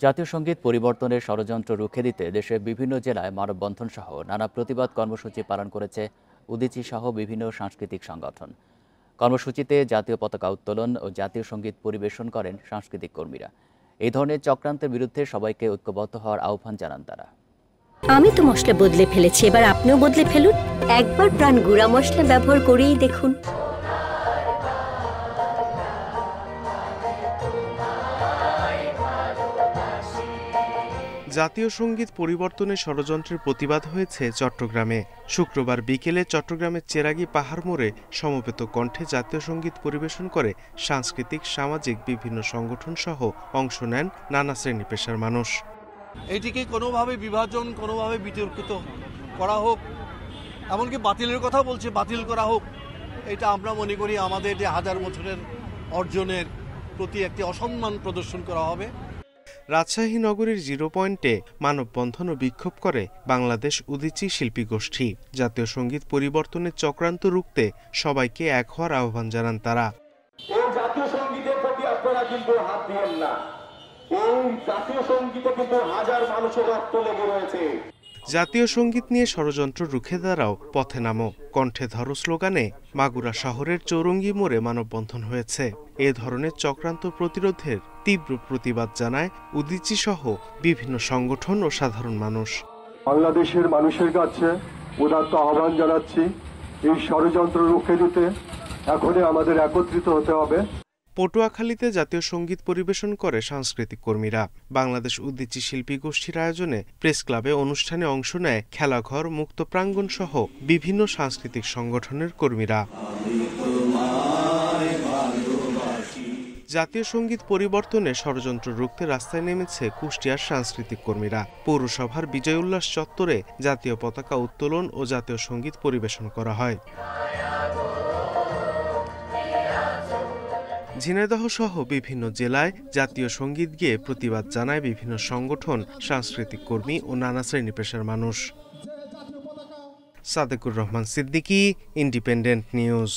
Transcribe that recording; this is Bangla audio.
জাতীয় সংগীত পরিবর্তনের ষড়যন্ত্র রুখে দিতে দেশের বিভিন্ন জেলায় মানববন্ধন সহ নানা প্রতিবাদ কর্মসূচি পালন করেছে উদীচী সহ বিভিন্ন সাংস্কৃতিক সংগঠন। কর্মসূচিতে জাতীয় পতাকা উত্তোলন ও জাতীয় সংগীত পরিবেশন করেন সাংস্কৃতিক কর্মীরা। এই ধরনের চক্রান্তের বিরুদ্ধে সবাইকে ঐক্যবদ্ধ হওয়ার আহ্বান জানান তারা। আমি তো মশলা বদলে ফেলেছি, এবার আপনিও বদলে ফেলুন। একবার প্রাণ গুঁড়া মশলা ব্যবহার করেই দেখুন। জাতীয় সংগীত পরিবর্তনের ষড়যন্ত্রের প্রতিবাদ হয়েছে চট্টগ্রামে। শুক্রবার বিকেলে চট্টগ্রামের চেরাগী পাহাড় মোড়ে সমবেত কণ্ঠে জাতীয় সংগীত পরিবেশন করে সাংস্কৃতিক সামাজিক বিভিন্ন সংগঠন সহ অংশ নেন নানা শ্রেণী পেশার মানুষ। এটিকে কোনোভাবে বিভাজন, কোনোভাবে বিতর্কিত করা হোক, এমনকি বাতিলের কথা বলছে, বাতিল করা হোক। এটা আমরা মনে করি আমাদের যে হাজার বছরের অর্জনের প্রতি একটি অসম্মান প্রদর্শন করা হবে। রাজশাহী নগরীর 0 পয়েন্টে মানববন্ধন ও বিক্ষোভ করে বাংলাদেশ উদীচী শিল্পী গোষ্ঠী। জাতীয় সংগীত পরিবর্তনের চক্রান্ত রুখতে সবাইকে এক হওয়ার আহ্বান জানান তারা। এই জাতীয় সংগীতের প্রতি আপনারা কিন্তু হাত দিবেন না। এই জাতীয় সংগীতে কিন্তু হাজার মানুষের রক্ত লেগে রয়েছে। জাতীয় সংগীত নিয়ে ষড়যন্ত্র রুখে দাঁড়াও, পথে নামো, কণ্ঠে ধরো স্লোগানে মাগুরা শহরের চৌরঙ্গি মোড়ে মানববন্ধন হয়েছে। এ ধরনের চক্রান্ত প্রতিরোধের তীব্র প্রতিবাদ জানায় উদীচী সহ বিভিন্ন সংগঠন ও সাধারণ মানুষ। বাংলাদেশের মানুষের কাছে উদাত্ত আহ্বান জানাচ্ছি, এই ষড়যন্ত্র রুখে দিতে এখনই আমাদের একত্রিত হতে হবে। পটুয়াখালীতে জাতীয় সংগীত পরিবেশন করে সাংস্কৃতিক কর্মীরা। বাংলাদেশ উদীচী শিল্পী গোষ্ঠীর আয়োজনে প্রেস ক্লাবে অনুষ্ঠানে অংশ নেয় খেলাঘর, মুক্ত প্রাঙ্গণ সহ বিভিন্ন সাংস্কৃতিক সংগঠনের কর্মীরা। জাতীয় সংগীত পরিবর্তনে ষড়যন্ত্র রুখতে রাস্তায় নেমেছে কুষ্টিয়ার সাংস্কৃতিক কর্মীরা। পৌরসভার বিজয় উল্লাস চত্বরে জাতীয় পতাকা উত্তোলন ও জাতীয় সংগীত পরিবেশন করা হয়। ঝিনাইদহ সহ বিভিন্ন জেলায় জাতীয় সংগীত গেয়ে প্রতিবাদ জানায় বিভিন্ন সংগঠন, সাংস্কৃতিক কর্মী ও নানা শ্রেণী পেশার মানুষ। Sadequr Rahman Siddiqui, independent news.